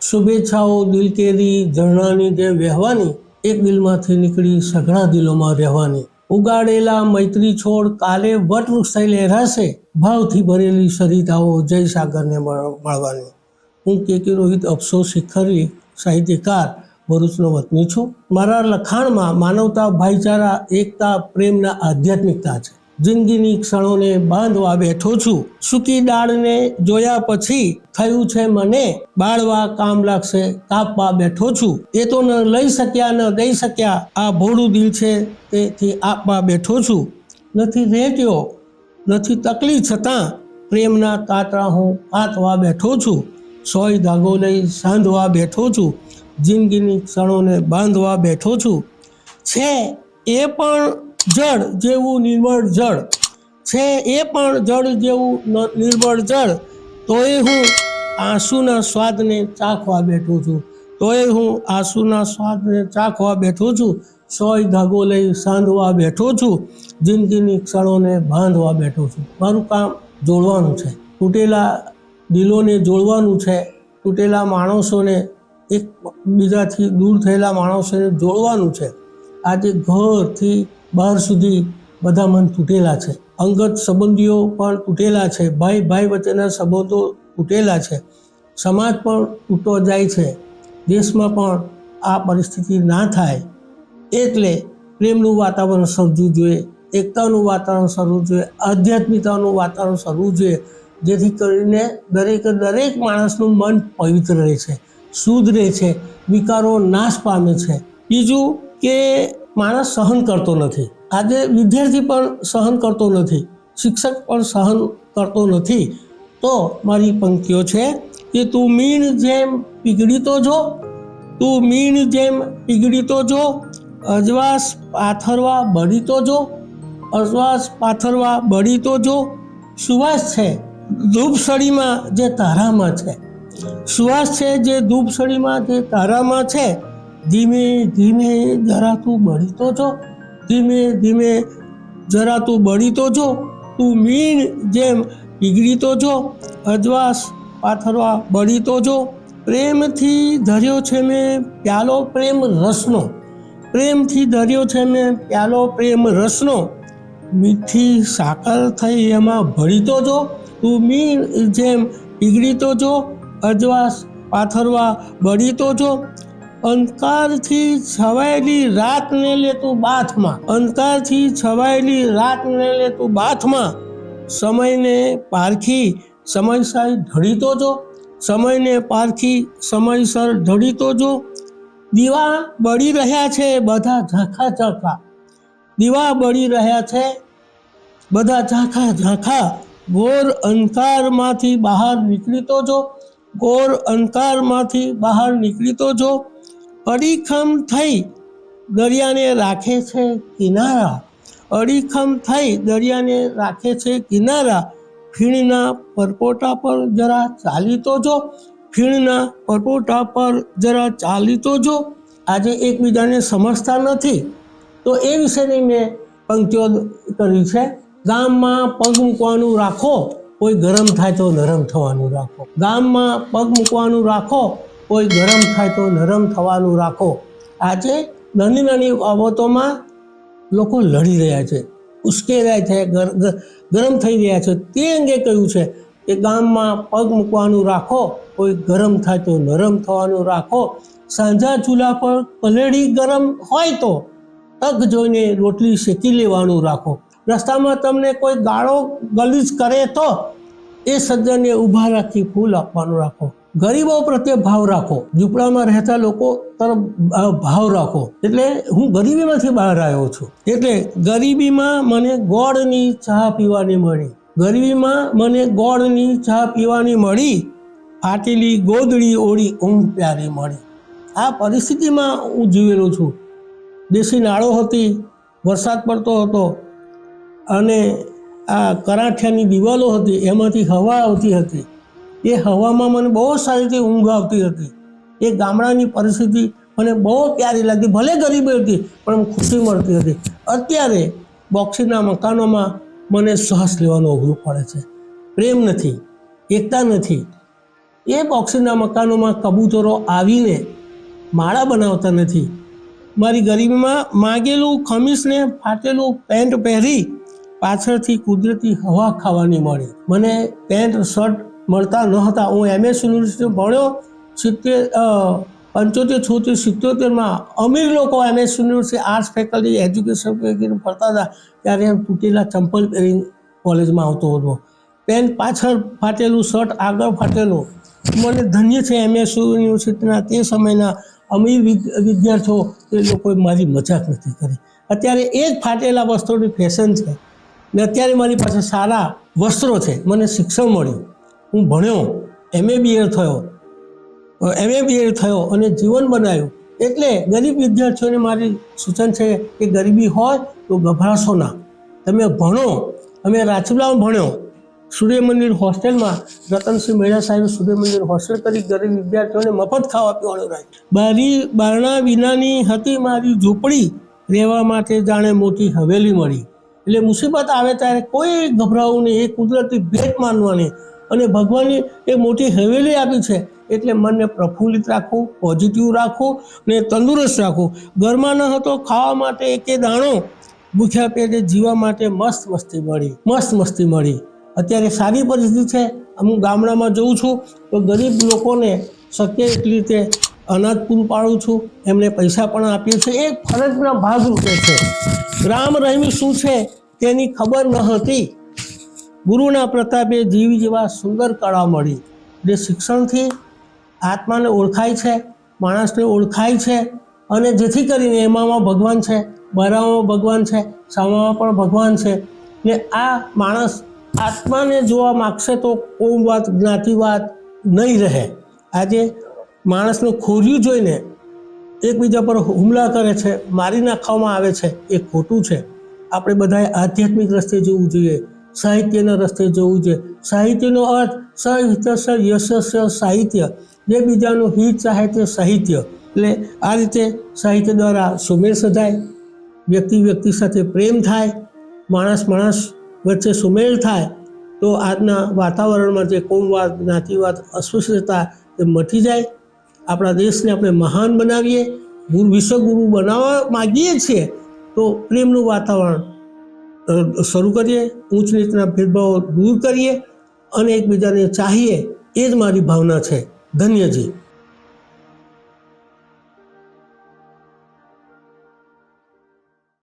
શુભેચ્છાઓ દિલકેરી ઝરણાની જેમ વહેવાની, એક દિલમાંથી નીકળી સઘળા દિલોમાં રહેવાની। ઉગાડેલા મૈત્રી છોડ કાલે વટવૃક્ષ થઈ લહેરાશે, ભાવથી ભરેલી સરિતાઓ જય સાગરને મળવાની। હું કે રોહિત અફસોસ શિખરી સાહિત્યકાર ભરૂચનો વતની છું। મારા લખાણમાં માનવતા, ભાઈચારા, એકતા, પ્રેમના આધ્યાત્મિકતા છે। જિંદગીની ક્ષણોને બાંધવા બેઠો છું, સૂકી દાળને જોયા પછી થયું છે મને, બાળવા કામ લાગશે કાપવા બેઠો છું। એ તો ન લઈ શક્યા ન દઈ શક્યા, આ ભોળું દિલ છે તેથી આપવા બેઠો છું। નથી રેટ્યો નથી તકલીફ છતાં, પ્રેમના તાતરા હું આતવા બેઠો છું। સોય ધાગો લઈ સાંધવા બેઠો છું, જિંદગીની ક્ષણોને બાંધવા બેઠો છું। છે એ પણ જળ જેવું નિર્મળ જળ, છે એ પણ જળ જેવું નિર્મળ જળ, તોય હું આંસુના સ્વાદને ચાખવા બેઠો છું, તોય હું આંસુના સ્વાદને ચાખવા બેઠો છું। સોય ધાગો લઈ સાંધવા બેઠો છું, જિંદગીની ક્ષણોને બાંધવા બેઠો છું। મારું કામ જોડવાનું છે, તૂટેલા દિલોને જોડવાનું છે, તૂટેલા માણસોને, એક બીજાથી દૂર થયેલા માણસોને જોડવાનું છે। આજે ઘરથી બહાર સુધી બધા મન તૂટેલા છે, અંગત સંબંધીઓ પણ તૂટેલા છે, ભાઈ ભાઈ વચ્ચેના સંબંધો તૂટેલા છે, સમાજ પણ તૂટતો જાય છે। દેશમાં પણ આ પરિસ્થિતિ ના થાય એટલે પ્રેમનું વાતાવરણ સર્જવું જોઈએ, એકતાનું વાતાવરણ સર્જવું જોઈએ, આધ્યાત્મિકતાનું વાતાવરણ સર્જવું જોઈએ, જેથી કરીને દરેક માણસનું મન પવિત્ર રહે છે, શુદ્ધ રહે છે, વિકારો નાશ પામે છે। બીજું કે માણસ સહન કરતો નથી, આજે વિદ્યાર્થી પણ સહન કરતો નથી, શિક્ષક પણ સહન કરતો નથી। તો મારી પંક્તિઓ છે કે તું મીણ જેમ પીગળી જો, તું મીણ જેમ પીગળી જો, અજવાસ પાથરવા બળી જો, અજવાસ પાથરવા બળી જો। સુવાસ છે ધૂપસળીમાં જે તારામાં છે, સુવાસ છે જે ધૂપસળીમાં જે તારામાં છે, ધીમે ધીમે જરા તું બળી જો, ધીમે ધીમે જરા તું બળી જો, તું મીણ જેમ પીગળી જો, અજવાસ પાથરવા બળી જો। પ્રેમથી ધર્યો છે મેં પ્યાલો પ્રેમ રસનો, પ્રેમથી ધર્યો છે મેં પ્યાલો પ્રેમ રસનો, મીઠી સાકર થઈ એમાં ભળી જો, તું મીણ જેમ પીગળી જો, અજવાસ પાથરવા બળી જો। અંધકારથી છવાયેલી રાતને લે તું બાથમાં, અંધકારથી છવાયેલી રાતને લે તું બાથમાં, સમયને પારખી સમયસર ઢળી જો, સમયને પારખી સમયસર ઢળી જો। દીવા બળી રહ્યા છે બધા ઝાંખા ઝાંખા, દીવા બળી રહ્યા છે બધા ઝાંખા ઝાંખા, ઘોર અંધકારમાંથી બહાર નીકળી જો, ઘોર અંધકારમાંથી બહાર નીકળી જો। અડીખમ થઈ દરિયાને રાખે છે કિનારા, અડીખમ થઈ દરિયાને રાખે છે કિનારા, ફીણના પરપોટા પર જરા ચાલી જો, ફીણના પરપોટા પર જરા ચાલી જો। આજે એકબીજાને સમજતા નથી, તો એ વિશેની મેં પંક્તિઓ કરી છે। ગામમાં પગ મૂકવાનું રાખો, કોઈ ગરમ થાય તો નરમ થવાનું રાખો, ગામમાં પગ મૂકવાનું રાખો, કોઈ ગરમ થાય તો નરમ થવાનું રાખો। આજે નાની નાની બાબતોમાં લોકો લડી રહ્યા છે, ઉશ્કેરાય છે, ગરમ થઈ રહ્યા છે, તે અંગે કહ્યું છે કે ગામમાં પગ મૂકવાનું રાખો, કોઈ ગરમ થાય તો નરમ થવાનું રાખો। સાંજા ચૂલા પર પલેળી ગરમ હોય તો તક જોઈને રોટલી શેકી લેવાનું રાખો। રસ્તામાં તમને કોઈ ગાળો ગલીચ કરે તો એ સજ્જનને ઊભા રાખી ફૂલ આપવાનું રાખો। ગરીબો પ્રત્યે ભાવ રાખો, ઝૂંપડામાં રહેતા લોકો તરફ ભાવ રાખો। એટલે હું ગરીબીમાંથી બહાર આવ્યો છું, એટલે ગરીબીમાં મને ગોળની ચા પીવાની મળી, ગરીબીમાં મને ગોળની ચા પીવાની મળી, ફાટેલી ગોદડી ઓળી ઊંઘ પ્યારી મળી। આ પરિસ્થિતિમાં હું જીવેલો છું। દેશી નાળો હતી, વરસાદ પડતો હતો અને આ કરાઠિયાની દિવાલો હતી, એમાંથી હવા આવતી હતી, એ હવામાં મને બહુ સારી રીતે ઊંઘ આવતી હતી। એ ગામડાની પરિસ્થિતિ મને બહુ પ્યારી લાગતી, ભલે ગરીબી હતી પણ ખુશી મળતી હતી। અત્યારે બોક્સીના મકાનોમાં મને શ્વાસ લેવાનું અઘરું પડે છે, પ્રેમ નથી, એકતા નથી, એ બોક્સિંગના મકાનોમાં કબૂતરો આવીને માળા બનાવતા નથી. મારી ગરીબીમાં માગેલું ખમીસને ફાટેલું પેન્ટ પહેરી પાછળથી કુદરતી હવા ખાવાની મળી. મને પેન્ટ શર્ટ મળતા ન હતા. હું MS યુનિવર્સિટી ભણ્યો 75-76-77માં. અમીર લોકો MS university arts faculty education ભણતા હતા ત્યારે તૂટેલા ચંપલ પહેરીને કોલેજમાં આવતો હતો. પેન્ટ પાછળ ફાટેલું, શર્ટ આગળ ફાટેલું. મને ધન્ય છે MS યુનિવર્સિટીના તે સમયના અમીર વિદ્યાર્થીઓ એ લોકોએ મારી મજાક નથી કરી. અત્યારે એ જ ફાટેલા વસ્ત્રોની ફેશન છે ને અત્યારે મારી પાસે સારા વસ્ત્રો છે. મને શિક્ષણ મળ્યું, હું ભણ્યો, MA BA થયો અને જીવન બનાવ્યું. એટલે ગરીબ વિદ્યાર્થીઓને મારી સૂચન છે કે ગરીબી હોય તો ગભરાશો ના, તમે ભણો. અમે રાજપીપળામાં ભણ્યો, સૂર્ય મંદિર હોસ્ટેલમાં. રતનસિંહ મહેડા સાહેબ સૂર્ય મંદિર હોસ્ટેલ કરી ગરીબ વિદ્યાર્થીઓને મફત ખાવા પીવાનું રાખ્યું. બારણા વિનાની હતી મારી ઝૂંપડી, રહેવા માટે જાણે મોટી હવેલી મળી. એટલે મુસીબત આવે ત્યારે કોઈ ગભરાવું નહીં, એ કુદરતી ભેટ માનવાની. અને ભગવાનની એક મોટી હવેલી આપી છે એટલે મનને પ્રફુલ્લિત રાખવું, પોઝિટિવ રાખવું ને તંદુરસ્ત રાખવું. ઘરમાં ન હતો ખાવા માટે એકે દાણો, ભૂખ્યા પેટે જીવવા માટે મસ્ત મસ્તી મળી. અત્યારે સારી પરિસ્થિતિ છે. હું ગામડામાં જઉં છું તો ગરીબ લોકોને શક્ય એટલી રીતે અનાજ પૂરું પાડું છું, એમને પૈસા પણ આપીએ છીએ. એ ફરજના ભાગરૂપે છે. રામ રહીમ શું છે તેની ખબર ન હતી, ગુરુના પ્રતાપે જીવ જેવા સુંદર કળા મળી. જે શિક્ષણથી આત્માને ઓળખાય છે, માણસને ઓળખાય છે. અને જેથી કરીને એમાં ભગવાન છે, બહારમાં ભગવાન છે, સામામાં પણ ભગવાન છે. ને આ માણસ આત્માને જોવા માગશે તો કોમવાદ, જ્ઞાતિવાદ નહીં રહે. આજે માણસનું ખોર્યું જોઈને એકબીજા પર હુમલા કરે છે, મારી નાખવામાં આવે છે, એ ખોટું છે. આપણે બધાએ આધ્યાત્મિક રસ્તે જવું જોઈએ, સાહિત્યના રસ્તે જવું જોઈએ. સાહિત્યનો અર્થ સાહિત્ય યશસ્ય સાહિત્ય, જે બીજાનું હિત ચાહે તે સાહિત્ય. એટલે આ રીતે સાહિત્ય દ્વારા સુમેળ સધાય, વ્યક્તિ સાથે પ્રેમ થાય, માણસ વચ્ચે સુમેળ થાય તો આજના વાતાવરણમાં જે કોમવાદ, જ્ઞાતિવાદ, અસ્પૃશ્યતા એ મટી જાય. આપણા દેશને આપણે મહાન બનાવીએ, વિશ્વગુરુ બનાવવા માગીએ છીએ તો પ્રેમનું વાતાવરણ શરૂ કરીએ, ઊંચ નીચના ભેદભાવો દૂર કરીએ અને એકબીજાને ચાહીએ. એ જ મારી ભાવના છે. ધન્યજી.